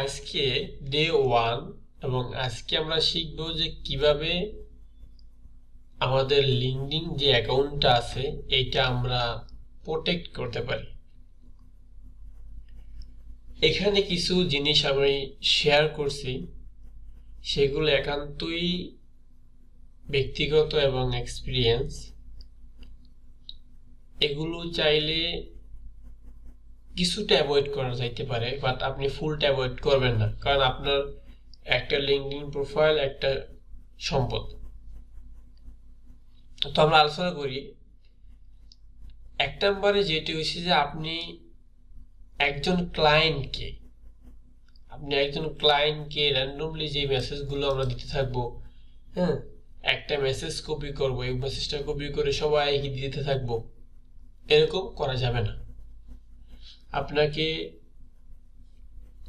আজকে ডে 1 এবং আজকে আমরা শিখব যে কিভাবে আমাদের লিঙ্কডইন যে অ্যাকাউন্টটা আছে এটা আমরা প্রোটেক্ট করতে পারি। এখানে কিছু জিনিস আমি শেয়ার করছি, সেগুলো একান্তই ব্যক্তিগত এবং এক্সপিরিয়েন্স। এগুলো চাইলে কিছুটা অ্যাভয়েড করা যাইতে পারে, বাট আপনি ফুলটা অ্যাভয়েড করবেন না, কারণ আপনার একটা লিঙ্কডইন প্রোফাইল একটা সম্পদ। তো আমরা আলোচনা করি। এক নম্বরে যেটি হয়েছে যে আপনি একজন ক্লায়েন্টকে র্যান্ডমলি যে মেসেজগুলো আমরা দিতে থাকবো, হ্যাঁ, একটা মেসেজ কপি করব, এই মেসেজটা কপি করে সবাইকে দিতে থাকবো, এরকম করা যাবে না। আপনাকে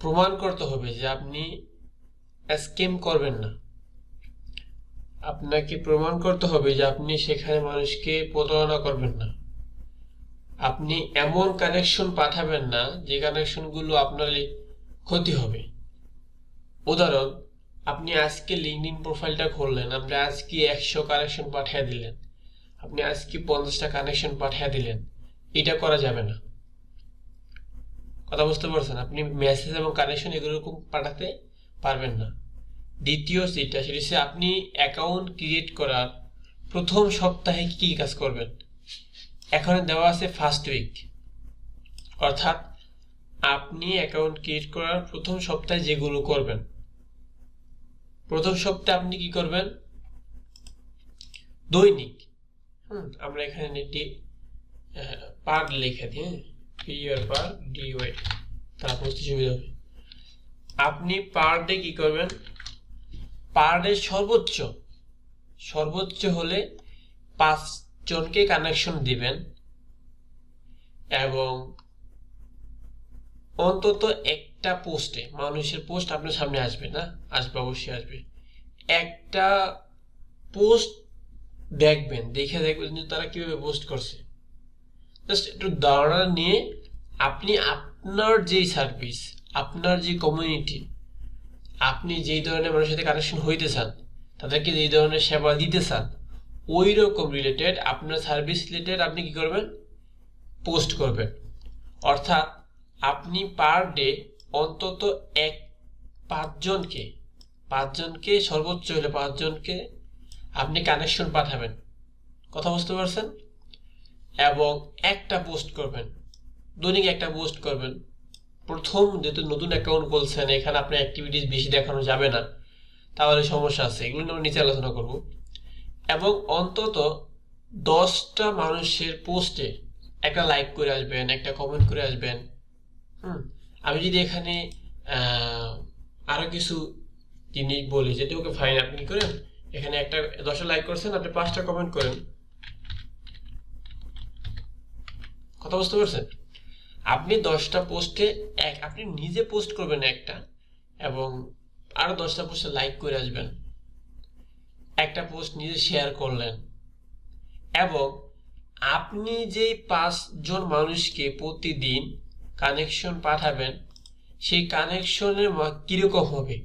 প্রমাণ করতে হবে যে আপনি স্ক্যাম করবেন না। আপনাকে প্রমাণ করতে হবে যে আপনি সেখানে মানুষকে প্রতারণা করবেন না। আপনি এমন কানেকশন পাঠাবেন না যে কানেকশনগুলো আপনার ক্ষতি হবে। উদাহরণ, আপনি আজকে লিঙ্কডইন প্রোফাইলটা খুললেন, আপনি আজকে 100 কানেকশন পাঠিয়ে দিলেন, আপনি আজকে 50টা কানেকশন পাঠিয়ে দিলেন, এটা করা যাবে না। কথা বুঝতে পারছেন? আপনি মেসেজ এবং কানেকশন এগুলো পাঠাতে পারবেন না। দ্বিতীয় সেটা হচ্ছে আপনি অ্যাকাউন্ট ক্রিয়েট করার প্রথম সপ্তাহে কি কাজ করবেন। এখানে দেওয়া আছে ফার্স্ট উইক, অর্থাৎ আপনি অ্যাকাউন্ট ক্রিয়েট করার প্রথম সপ্তাহে যেগুলো করবেন। প্রথম সপ্তাহে আপনি কি করবেন? দৈনিক, আমরা এখানে পার লিখে দিই, পার ডিওয়াই, তার বুঝতে সুবিধা হবে। আপনি পার ডে কি করবেন? পার ডে সর্বোচ্চ হলে 5 জনকে কানেকশন দিবেন এবং অন্তত একটা পোস্টে, মানুষের পোস্ট আপনার সামনে আসবে না, আসবে, অবশ্যই আসবে, একটা পোস্ট দেখবেন, দেখবেন যে তারা কিভাবে পোস্ট করছে। জাস্ট একটু ধারণা নিয়ে আপনি আপনার যেই সার্ভিস, আপনার যে কমিউনিটি, আপনি যেই ধরনের মানুষের সাথে কানেকশন হইতে চান, তাদেরকে যেই ধরনের সেবা দিতে চান, ওই রকম রিলেটেড, আপনার সার্ভিস রিলেটেড আপনি কি করবেন? পোস্ট করবেন। অর্থাৎ আপনি পার ডে অন্তত 5 জনকে, সর্বোচ্চ হলে 5 জনকে আপনি কানেকশন পাঠাবেন। কথা বুঝতে পারছেন? এবং একটা পোস্ট করবেন, দৈনিক একটা পোস্ট করবেন। প্রথম যেহেতু নতুন অ্যাকাউন্ট খুলছেন, এখানে আপনার অ্যাক্টিভিটিস বেশি দেখানো যাবে না, তাহলে সমস্যা আছে, এগুলো আমরা নিচে আলোচনা করব। এবং অন্তত 10টা মানুষের পোস্টে একটা লাইক করে আসবেন, একটা কমেন্ট করে আসবেন। আমি যদি এখানে আরো কিছু জিনিস বলি, যেটা ওকে ফাইন, আপনি কি করেন, এখানে একটা 10টা লাইক করছেন, আপনি 5টা কমেন্ট করেন। কথা বুঝতে পারছেন? আপনি 10টা পোস্টে আপনি নিজে পোস্ট করবেন একটা, এবং আরো 10টা পোস্টে লাইক করে আসবেন, একটা পোস্ট নিজে শেয়ার করলেন, এবং আপনি যে 5 জন মানুষকে প্রতিদিন কানেকশন পাঠাবেন, সেই কানেকশনের কিরকম হবে?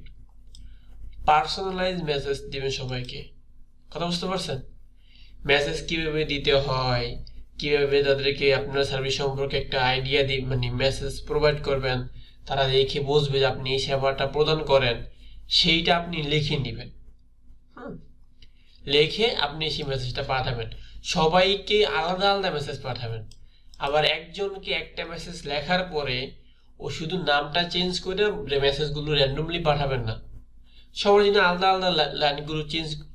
পার্সোনালাইজ মেসেজ দিবেন সবাইকে। কথা বুঝতে পারছেন? মেসেজ কিভাবে দিতে হয়, কিভাবে তাদেরকে আপনার সার্ভিস সম্পর্কে একটা আইডিয়া দিয়ে, মানে মেসেজ প্রোভাইড করবেন, তারা দেখে বুঝবে যে আপনি এই সেবাটা প্রদান করেন, সেইটা আপনি লিখে নেবেন। লিখে আপনি সেই মেসেজটা পাঠাবেন, সবাইকে আলাদা আলাদা মেসেজ পাঠাবেন। আবার একজনকে একটা মেসেজ লেখার পরে ও শুধু নামটা চেঞ্জ করে মেসেজগুলো র্যান্ডমলি পাঠাবেন না, সবার জন্য আলাদা আলাদা লাইনগুলো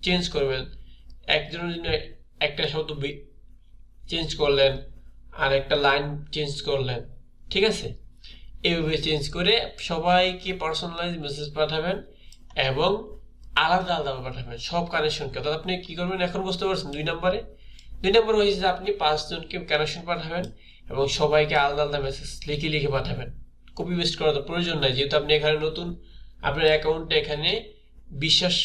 চেঞ্জ করবেন। একজনের জন্য একটা শব্দ চেঞ্জ করলেন, আর একটা লাইন চেঞ্জ করলেন, ঠিক আছে? এইভাবে চেঞ্জ করে সবাইকে পার্সোনালাইজ মেসেজ পাঠাবেন এবং আলাদা আলাদা পাঠাবেন সব কানেকশনকে। অর্থাৎ আপনি কি করবেন এখন বুঝতে পারছেন? 2 নম্বর হয়েছে যে আপনি 5 জনকে কানেকশন পাঠাবেন এবং সবাইকে আলাদা আলাদা মেসেজ লিখে পাঠাবেন। কপি পেস্ট করার প্রয়োজন নাই, যেহেতু আপনি এখানে নতুন, আপনার অ্যাকাউন্টে এখানে বিশ্বাস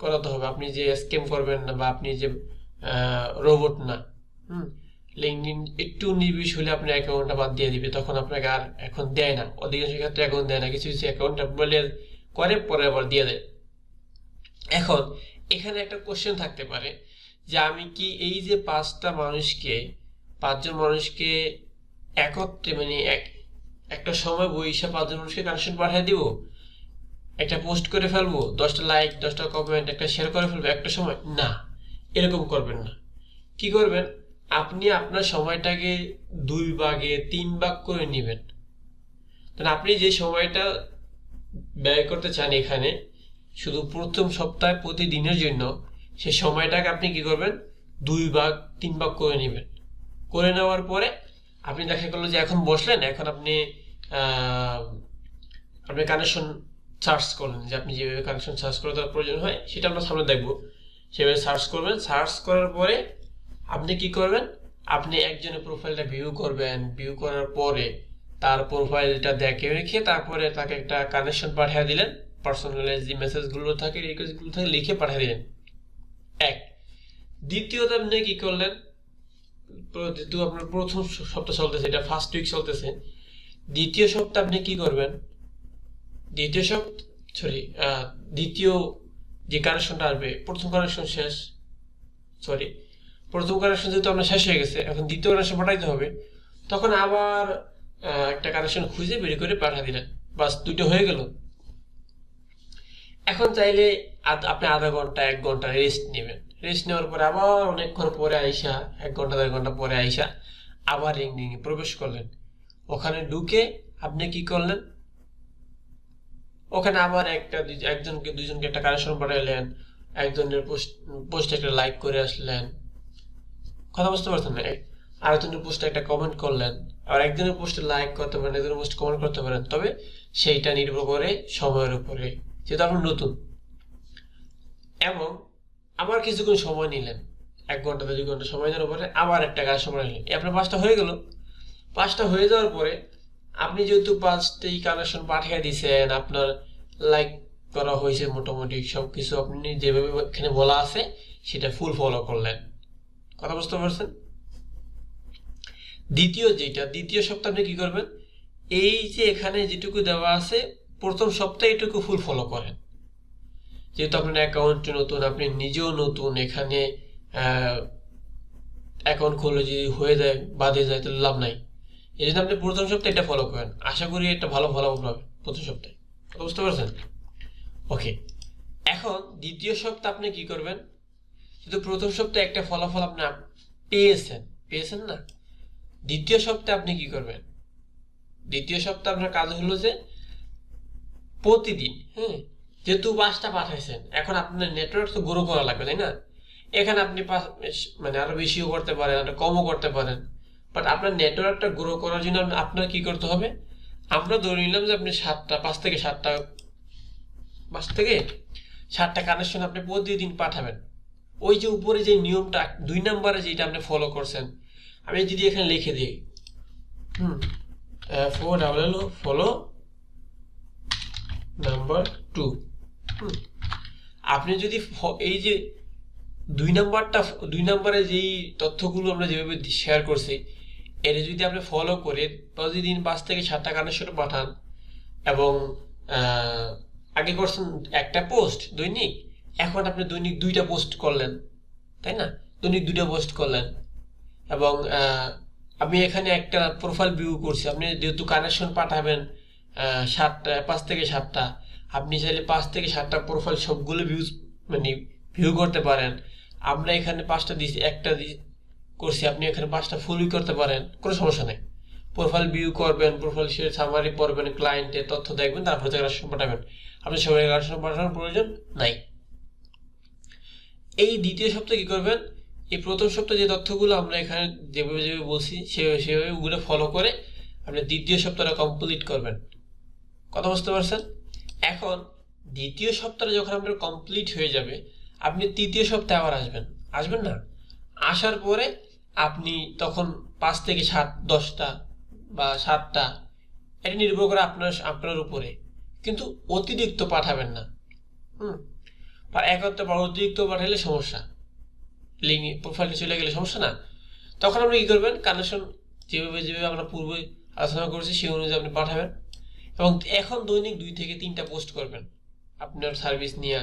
করাতে হবে আপনি যে স্ক্যাম করবেন না, বা আপনি যে রোবট না। লিঙ্কডইন একটু নির্বিষ হলে আপনার অ্যাকাউন্টটা বাদ দিয়ে দিবে, তখন আপনাকে আর এখন দেয় না, অধিকাংশ ক্ষেত্রে অ্যাকাউন্ট দেয় না, কিছু কিছু অ্যাকাউন্টটা বলে করে পরে আবার দিয়ে দেয়। এখন এখানে একটা কোশ্চেন থাকতে পারে যে আমি কি এই যে পাঁচজন মানুষকে একত্রে মানে একটা সময় বইসা 5জন মানুষকে কানেকশন পাঠিয়ে দিব, একটা পোস্ট করে ফেলবো, 10টা লাইক 10টা কমেন্ট একটা শেয়ার করে ফেলবো একটা সময়? না, এরকম করবেন না। কি করবেন, আপনি আপনার সময়টাকে 2 ভাগে 3 ভাগ করে নেবেন। আপনি যে সময়টা ব্যয় করতে চান এখানে শুধু প্রথম সপ্তাহে প্রতিদিনের জন্য, সেই সময়টাকে আপনি কি করবেন 2 ভাগ 3 ভাগ করে নেবেন। করে নেওয়ার পরে আপনি দেখা গেল যে এখন বসলেন, এখন আপনি কানেকশন সার্চ করলেন, যে আপনি যেভাবে কানেকশন সার্চ করে দেওয়ার প্রয়োজন হয় সেটা আমরা সামনে দেখবো, সেভাবে সার্চ করবেন। সার্চ করার পরে আপনি কি করবেন, আপনি একজনের প্রোফাইলটা ভিউ করবেন, ভিউ করার পরে তার প্রোফাইলটা দেখে রেখে তারপরে তাকে একটা কানেকশন পাঠিয়ে দিলেন, পার্সোনালাইজ যে মেসেজগুলো থাকে রিকোয়েস্টগুলো থাকে লিখে পাঠিয়ে দিলেন। দ্বিতীয়ত আপনি কি করলেন, যেহেতু আপনার প্রথম সপ্তাহ চলতেছে, এটা ফার্স্ট উইক চলতেছে, দ্বিতীয় সপ্তাহ আপনি কি করবেন, দ্বিতীয় যে কানেকশনটা আসবে, প্রথম কানেকশন যেহেতু আপনার শেষ হয়ে গেছে, এখন দ্বিতীয় কানেকশন পাঠাইতে হবে, তখন আবার একটা কানেকশন খুঁজে বের করে পাঠিয়ে দিলেন, বাস 2টা হয়ে গেল। এখন চাইলে আপনি আধা ঘন্টা 1 ঘন্টা রেস্ট নেবেন, রেস্ট নেওয়ার পরে আবার অনেকক্ষণ পরে আইসা 1 ঘন্টা 1.5 ঘন্টা পরে আইসা আবার লিঙ্কডইনে প্রবেশ করলেন। ওখানে ঢুকে আপনি কি করলেন, ওখানে আবার একজনকে 2জনকে একটা কানেকশন পাঠাইলেন, একজনের পোস্টে একটা লাইক করে আসলেন, কথা বুঝতে পারছেন না? আরেকজনের পোস্টে একটা কমেন্ট করলেন, আর একজনের পোস্টে লাইক করতে পারেন, একজনের পোস্টে কমেন্ট করতে পারেন, তবে সেইটা নির্ভর করে সময়ের উপরে, যেহেতু আপনি নতুন। এবং আবার কিছুক্ষণ সময় নিলেন, 1 ঘন্টা 2 ঘন্টা সময় নেওয়ার পরে আবার একটা কাজ সময় নিলেন, আপনার 5টা হয়ে গেল। 5টা হয়ে যাওয়ার পরে আপনি যেহেতু 5টি কানেকশন পাঠিয়ে দিয়েছেন, আপনার লাইক করা হয়েছে, মোটামুটি সবকিছু আপনি যেভাবে এখানে বলা আছে সেটা ফুল ফলো করলেন, কথা বুঝতে পারছেন? দ্বিতীয় সপ্তাহে আপনি কি করবেন, এই যে এখানে যেটুকু দেওয়া আছে প্রথম সপ্তাহে এটুকু ফুল ফলো করেন। যেহেতু আপনার অ্যাকাউন্ট নতুন, আপনি নিজেও নতুন, এখানে অ্যাকাউন্ট খুলে যদি হয়ে যায় বাদে যায় তাহলে লাভ নাই। এই জন্য আপনি প্রথম সপ্তাহে এটা ফলো করেন, আশা করি এটা ভালো ফলাফল পাবেন প্রথম সপ্তাহে, বুঝতে পারছেন? ওকে, এখন দ্বিতীয় সপ্তাহে আপনি কি করবেন, যেহেতু প্রথম সপ্তাহে একটা ফলাফল আপনি পেয়েছেন না, দ্বিতীয় সপ্তাহে আপনি কি করবেন, দ্বিতীয় সপ্তাহে আপনার কাজ হলো যে প্রতিদিন, যেহেতু 5টা পাঠাইছেন, এখন আপনার নেটওয়ার্ক তো গ্রো করা লাগবে, তাই না? এখানে আপনি মানে আরো বেশিও করতে পারেন, আরো কমও করতে পারেন, বাট আপনার নেটওয়ার্কটা গ্রো করার জন্য আপনার কি করতে হবে, আমরা ধরে নিলাম যে আপনি 5 থেকে 7টা কানেকশন আপনি প্রতিদিন পাঠাবেন। ওই যে উপরে যে নিয়মটা 2 নম্বরে যেটা আপনি ফলো করছেন, আমি যদি এখানে লিখে দিই ফলো নাম্বার 2, আপনি যদি এই যে 2 নম্বরে যেই তথ্যগুলো আমরা যেভাবে শেয়ার করছি এটা যদি আপনি ফলো করে প্রতিদিন 5 থেকে 7টা কানেকশন পাঠান, এবং আগে করছেন একটা পোস্ট দৈনিক, এখন আপনি দৈনিক 2টা পোস্ট করলেন, তাই না? দৈনিক 2টা পোস্ট করলেন, এবং আমি এখানে একটা প্রোফাইল ভিউ করছি, আপনি যেহেতু কানেকশন পাঠাবেন 5 থেকে 7টা, আপনি চাইলে 5 থেকে 7টা প্রোফাইল সবগুলো ভিউ করতে পারেন। আমরা এখানে 5টা দিয়েছি, একটা করছি, আপনি এখানে 5টা ফুলই করতে পারেন, কোনো সমস্যা নেই। প্রোফাইল ভিউ করবেন, প্রোফাইল শেয়ার সামারি পড়বেন, ক্লায়েন্টের তথ্য দেখবেন, তারপর থেকে কানেকশন পাঠাবেন। আপনি সবাই কানেকশন পাঠানোর প্রয়োজন নাই। এই দ্বিতীয় সপ্তাহে কি করবেন, এই প্রথম সপ্তাহে যে তথ্যগুলো আমরা এখানে যেভাবে বলছি সেভাবে ওগুলো ফলো করে আপনি দ্বিতীয় সপ্তাহটা কমপ্লিট করবেন, কথা বুঝতে পারছেন? এখন দ্বিতীয় সপ্তাহে যখন আপনার কমপ্লিট হয়ে যাবে, আপনি তৃতীয় সপ্তাহে আবার আসবেন না? আসার পরে আপনি তখন 5 থেকে 10টা বা 7টা, এটা নির্ভর করে আপনার উপরে, কিন্তু অতিরিক্ত পাঠাবেন না। অতিরিক্ত পাঠালে সমস্যা, লিঙ্ক প্রোফাইলে চলে গেলে সমস্যা না। তখন আপনি কি করবেন, কানেকশন যেভাবে আমরা পূর্বে আলোচনা করেছি সেই অনুযায়ী আপনি পাঠাবেন। এবং এখন দৈনিক 2 থেকে 3টা পোস্ট করবেন আপনার সার্ভিস নিয়ে।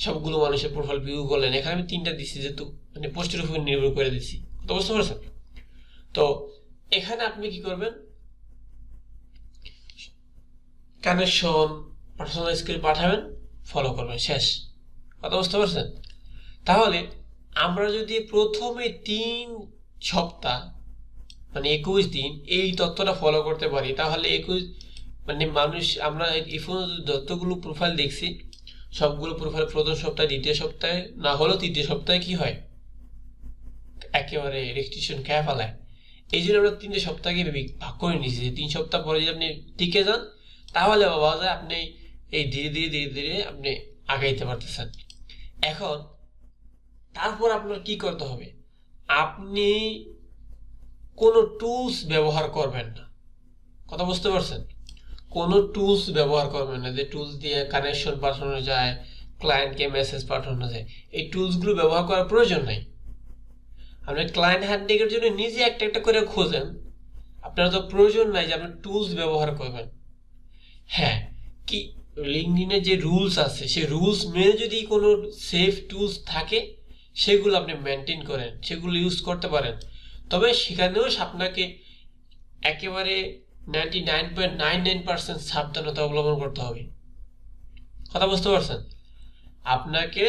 সবগুলো মানুষের প্রোফাইল ভিউ করলেন, এখানে আমি 3টা দিচ্ছি যেহেতু মানে পোস্টের উপর নির্ভর করে দিচ্ছি, তো বুঝতে পারছেন? তো এখানে আপনি কি করবেন, কানেকশন পার্সোনালাইজ করে পাঠাবেন, ফলো করবেন, শেষ। কথা বুঝতে পারছেন? তাহলে আমরা যদি প্রথমে 3 সপ্তাহ মানে 21 দিন এই তথ্যটা ফলো করতে পারি, তাহলে 21 মানে মানুষ আমরা এই যতগুলো প্রোফাইল দেখছি সবগুলো প্রোফাইল প্রথম সপ্তাহে, দ্বিতীয় সপ্তাহে, না হলেও তৃতীয় সপ্তাহে কি হয়, একেবারে রেস্ট্রিকশন খেয়ে ফেলায়। এই জন্য আমরা 3টে সপ্তাহকে ভাগ করে নিয়েছি যে 3 সপ্তাহ পরে যদি আপনি টিকে যান তাহলে বাবা যায় আপনি এই ধীরে ধীরে ধীরে ধীরে আপনি আগাইতে পারতেছেন। এখন তারপর আপনার কি করতে হবে, আপনি কোনো টুলস ব্যবহার করবেন না। কথা বুঝতে পারছেন? কোনো টুলস ব্যবহার করবেন না যে টুলস দিয়ে কানেকশন পাঠানো যায়, ক্লায়েন্টকে মেসেজ পাঠানো যায়, এই টুলসগুলো ব্যবহার করার প্রয়োজন নাই। আপনি ক্লায়েন্ট হ্যান্ডলিংয়ের জন্য নিজে একটা একটা করে খোঁজেন, আপনার তো প্রয়োজন নাই যে আপনি টুলস ব্যবহার করবেন। হ্যাঁ, কি লিঙ্কডইনের যে রুলস আছে সেই রুলস মেনে যদি কোনো সেফ টুলস থাকে সেগুলো আপনি মেনটেন করেন, সেগুলো ইউজ করতে পারেন, তবে সেখানেও আপনাকে একেবারে 99.99% সাবধানতা অবলম্বন করতে হবে। কথা বুঝতে পারছেন? আপনাকে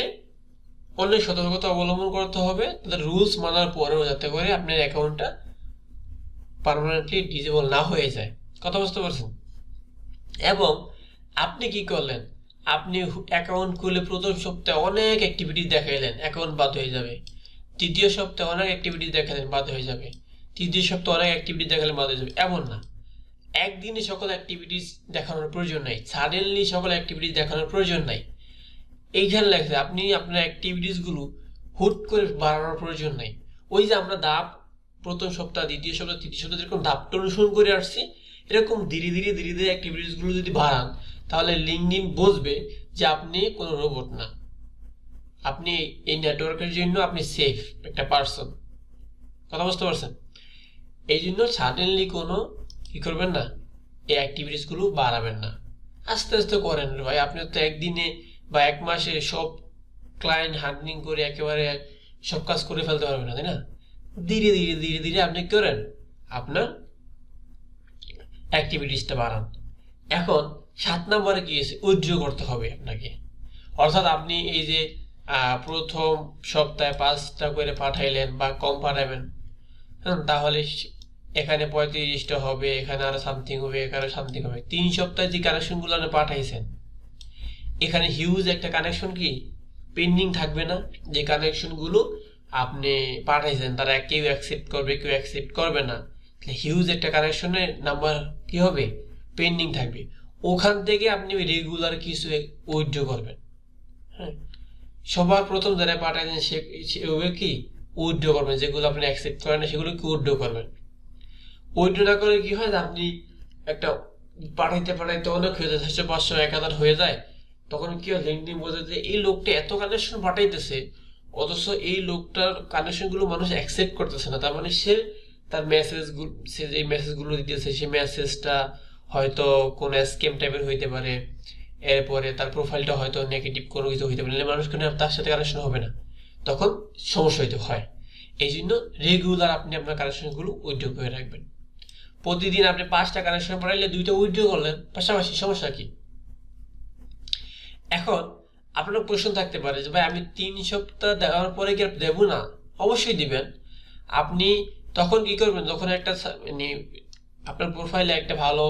অনেক সতর্কতা অবলম্বন করতে হবে তাদের রুলস মানার পরেও, যাতে করে আপনার অ্যাকাউন্টটা পার্মানেন্টলি ডিসেবল না হয়ে যায়। কথা বুঝতে পারছেন? এবং আপনি কি করলেন, আপনি অ্যাকাউন্ট খুলে প্রথম সপ্তাহে অনেক অ্যাক্টিভিটি দেখাইলেন, অ্যাকাউন্ট বাদ হয়ে যাবে। তৃতীয় সপ্তাহে অনেক অ্যাক্টিভিটি দেখালেন, বাদ হয়ে যাবে। তৃতীয় সপ্তাহে অনেক অ্যাক্টিভিটি দেখালেন, বাদ হয়ে যাবে। এমন না, একদিনে সকল অ্যাক্টিভিটিস দেখানোর প্রয়োজন নাই, সাডেনলি সকল অ্যাক্টিভিটিস দেখানোর প্রয়োজন নাই। এইখানে লেখছে আপনি আপনার অ্যাক্টিভিটিসগুলো হুট করে বাড়ানোর প্রয়োজন নাই। ওই যে আমরা ধাপ প্রথম সপ্তাহ, দ্বিতীয় সপ্তাহ, তৃতীয় সপ্তাহ যেরকম ধাপটা অনুসরণ করে আসছি, এরকম ধীরে ধীরে ধীরে ধীরে অ্যাক্টিভিটিসগুলো যদি বাড়ান তাহলে লিঙ্কডইন বুঝবে যে আপনি কোনো রোবট না, আপনি এই নেটওয়ার্কের জন্য আপনি সেফ একটা পার্সন। কথা বুঝতে পারছেন? এই জন্য সাডেনলি কোনো কি করবেন না, এই অ্যাক্টিভিটিসগুলো বাড়াবেন না, আস্তে আস্তে করেন ভাই। আপনি তো একদিনে বা এক মাসে সব ক্লায়েন্ট হ্যান্ডলিং করে একেবারে সব কাজ করে ফেলতে পারবেন না, তাই না? ধীরে ধীরে ধীরে ধীরে আপনি করেন, আপনার অ্যাক্টিভিটিসটা বাড়ান। এখন 7 নম্বরে কি আছে, উইথড্র করতে হবে আপনাকে। অর্থাৎ আপনি এই যে প্রথম সপ্তাহে 5টা করে পাঠাইলেন বা কম পাঠাবেন, তাহলে এখানে 35টা হবে, এখানে আরো সামথিং হবে, এখানে সামথিং হবে। 3 সপ্তাহে যে কানেকশনগুলো আপনি পাঠাইছেন এখানে হিউজ একটা কানেকশন কি পেন্ডিং থাকবে না? যে কানেকশনগুলো আপনি পাঠাইছেন তারা কেউ অ্যাকসেপ্ট করবে, কেউ অ্যাকসেপ্ট করবে না, হিউজ একটা কানেকশনের নাম্বার কি হবে, পেন্ডিং থাকবে। ওখান থেকে আপনি রেগুলার কিছু উইথড্র করবেন। হ্যাঁ, সবার প্রথম যারা পাঠাইছেন সেভাবে কি উইথড্র করবেন, যেগুলো আপনি অ্যাকসেপ্ট করেন না সেগুলো কি উইথড্র করবেন। উইথড্র না করে কি হয়, আপনি একটা পাঠাইতে পাঠাইতে অনেক হয়ে যায়, 400, 500, 1000 হয়ে যায়, তখন কি হয়, লিঙ্কডইন বোঝে যে এই লোকটা এত কানেকশন পাঠাইতেছে অথচ এই লোকটার কানেকশনগুলো মানুষ অ্যাকসেপ্ট করতেছে না, তার মানে সে তার মেসেজগুলো, সে যে মেসেজগুলো দিতেছে সেই মেসেজটা হয়তো কোনো স্ক্যাম টাইপের হইতে পারে, এরপরে তার প্রোফাইলটা হয়তো নেগেটিভ কোনো কিছু হইতে পারে, মানুষ কেন তার সাথে কানেকশন হবে না, তখন সমস্যা হইতে হয়। এই জন্য রেগুলার আপনি আপনার কানেকশনগুলো উইথড্র করে রাখবেন। প্রতিদিন আপনি 5টা কানেকশন পাঠাইলে 2টা উইথড্র করলেন পাশাপাশি, সমস্যা কি? এখন আপনার প্রশ্ন থাকতে পারে যে ভাই আমি 3 সপ্তাহ দেওয়ার পরে কি দেবো না? অবশ্যই দিবেন। আপনি তখন কি করবেন, যখন একটা মানে আপনার প্রোফাইলে একটা ভালো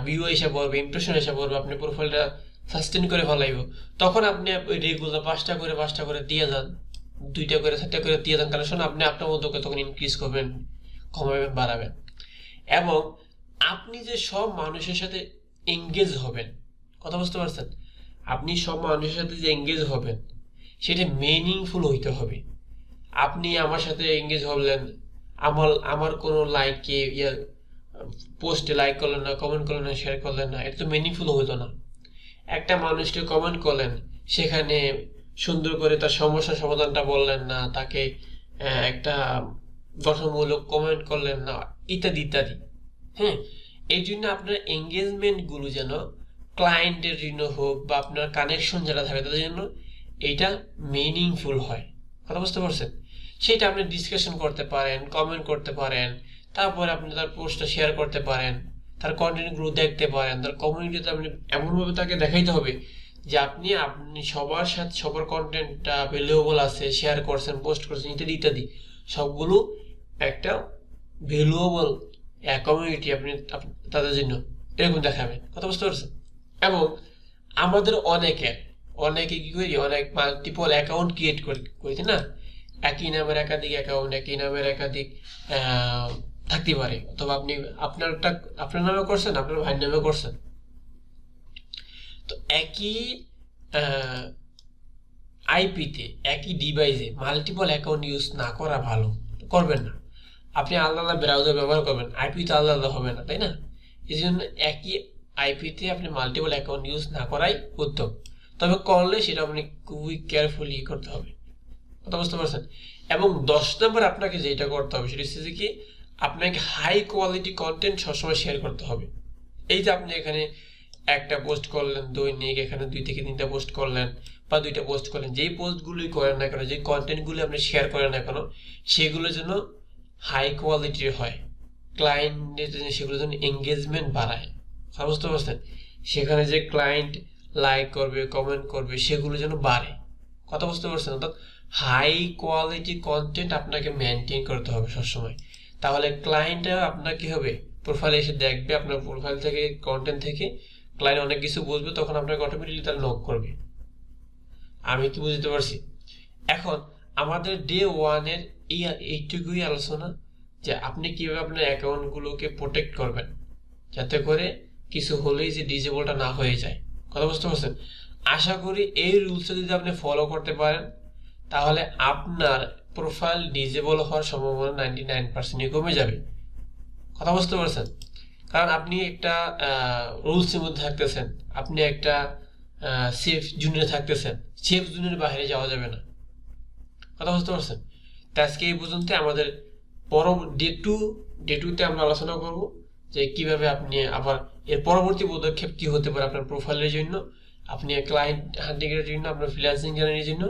ভিউ এসে পড়বে, ইমপ্রেশন এসে পড়বে, আপনি প্রোফাইলটা সাস্টেন করে ফেলাইব, তখন আপনি রেগুলার 5টা করে দিয়ে যান, 2টা করে 4টা করে দিয়ে যান কানেকশন। আপনি আপনার মতো তখন ইনক্রিজ করবেন, কমাবেন, বাড়াবেন। এবং আপনি যে সব মানুষের সাথে এঙ্গেজ হবেন, কথা বুঝতে পারছেন? আপনি সব মানুষের সাথে যে এঙ্গেজ হবেন সেটা মিনিংফুল হইতে হবে। আপনি আমার সাথে এঙ্গেজ হলেন, আমার কোনো লাইকে পোস্টে লাইক করলেন না, কমেন্ট করলেন না, শেয়ার করলেন না, এটা তো মিনিংফুল হইতো না। একটা মানুষকে কমেন্ট করলেন, সেখানে সুন্দর করে তার সমস্যার সমাধানটা বললেন না, তাকে একটা গঠনমূলক কমেন্ট করলেন না, ইত্যাদি ইত্যাদি। হ্যাঁ, এই জন্য আপনার এঙ্গেজমেন্ট গুলো যেন ক্লায়েন্টের জন্য হোক বা আপনার কানেকশন যারা থাকে তাদের জন্য এইটা মিনিংফুল হয়। কথা বুঝতে পারছেন? সেটা আপনি ডিসকাশন করতে পারেন, কমেন্ট করতে পারেন, তারপরে আপনি তার পোস্টটা শেয়ার করতে পারেন, তার কন্টেন্টগুলো দেখতে পারেন, তার কমিউনিটিতে আপনি এমনভাবে তাকে দেখাইতে হবে যে আপনি আপনি সবার সাথে সবার কন্টেন্টটা ভ্যালুয়েবল আছে, শেয়ার করছেন, পোস্ট করছেন, ইত্যাদি ইত্যাদি, সবগুলো একটা ভ্যালুয়েবল কমিউনিটি আপনি তাদের জন্য এরকম দেখাবেন। কথা বুঝতে পারছেন? এবং আমাদের অনেকে কি করি, অনেক মাল্টিপল অ্যাকাউন্ট ক্রিয়েট করি না, একই নামের একাধিক অ্যাকাউন্ট, একই নামের একাধিক থাকতে পারে, অথবা আপনি আপনারটা আপনার নামে করছেন, আপনার ভাইয়ের নামে করছেন। তো একই আইপিতে একই ডিভাইসে মাল্টিপল অ্যাকাউন্ট ইউজ না করা ভালো, করবেন না। আপনি আলাদা আলাদা ব্রাউজার ব্যবহার করবেন, আইপি তো আলাদা আলাদা হবে না, তাই না? এই জন্য একই আইপিতে আপনি মাল্টিপল অ্যাকাউন্ট ইউজ না করাই উত্তম। তবে করলে সেটা আপনি খুবই কেয়ারফুলি করতে হবে। কথা বুঝতে পারছেন? এবং 10 নম্বর আপনাকে যেটা করতে হবে সেটা হচ্ছে কি, আপনাকে হাই কোয়ালিটি কন্টেন্ট সবসময় শেয়ার করতে হবে। এই যে আপনি এখানে একটা পোস্ট করলেন দৈনিক, এখানে 2 থেকে 3টা পোস্ট করলেন বা 2টা পোস্ট করলেন, যেই পোস্টগুলোই করেন না কেন, যে কন্টেন্টগুলো আপনি শেয়ার করেন না কেন, সেগুলো যেন হাই কোয়ালিটির হয়, ক্লায়েন্টের জন্য সেগুলো যেন এঙ্গেজমেন্ট বাড়ায়। বুঝতে পারছেন? সেখানে যে ক্লায়েন্ট লাইক করবে, কমেন্ট করবে, সেগুলো যেন বাড়ে। কথা বুঝতে পারছেন? অর্থাৎ হাই কোয়ালিটি কন্টেন্ট আপনাকে মেনটেন করতে হবে সবসময়। তাহলে ক্লায়েন্টরা আপনার কি হবে, প্রোফাইলে এসে দেখবে, আপনার প্রোফাইল থেকে, কন্টেন্ট থেকে ক্লায়েন্ট অনেক কিছু বুঝবে, তখন আপনাকে অটোমেটিকলি তারা নক করবে। আমি কি বুঝতে পারছি? এখন আমাদের ডে 1 এর এইটুকুই আলোচনা, যে আপনি কিভাবে আপনার অ্যাকাউন্টগুলোকে প্রোটেক্ট করবেন যাতে করে কিছু হলেই যে ডিসেবলটা না হয়ে যায়। কথা বুঝতে পারছেন? আশা করি এই রুলসটা যদি আপনি ফলো করতে পারেন তাহলে আপনার প্রোফাইল ডিসেবল হওয়ার সম্ভাবনা 99% কমে যাবে। কথা বুঝতে পারছেন? কারণ আপনি একটা রুলসের মধ্যে থাকতেছেন, আপনি একটা সেফ জোনে থাকতেছেন, সেফ জোনের বাইরে যাওয়া যাবে না। কথা বুঝতে পারছেন? তো আজকে এই পর্যন্ত। আমাদের ডে 2 তে আমরা আলোচনা করব যে কিভাবে আপনি আবার এর পরবর্তী পদক্ষেপ কি হতে পারে আপনার প্রোফাইলের জন্য, আপনি ক্লায়েন্ট হান্টিং এর জন্য, আপনার ফ্রিল্যান্সিং জার্নির জন্য।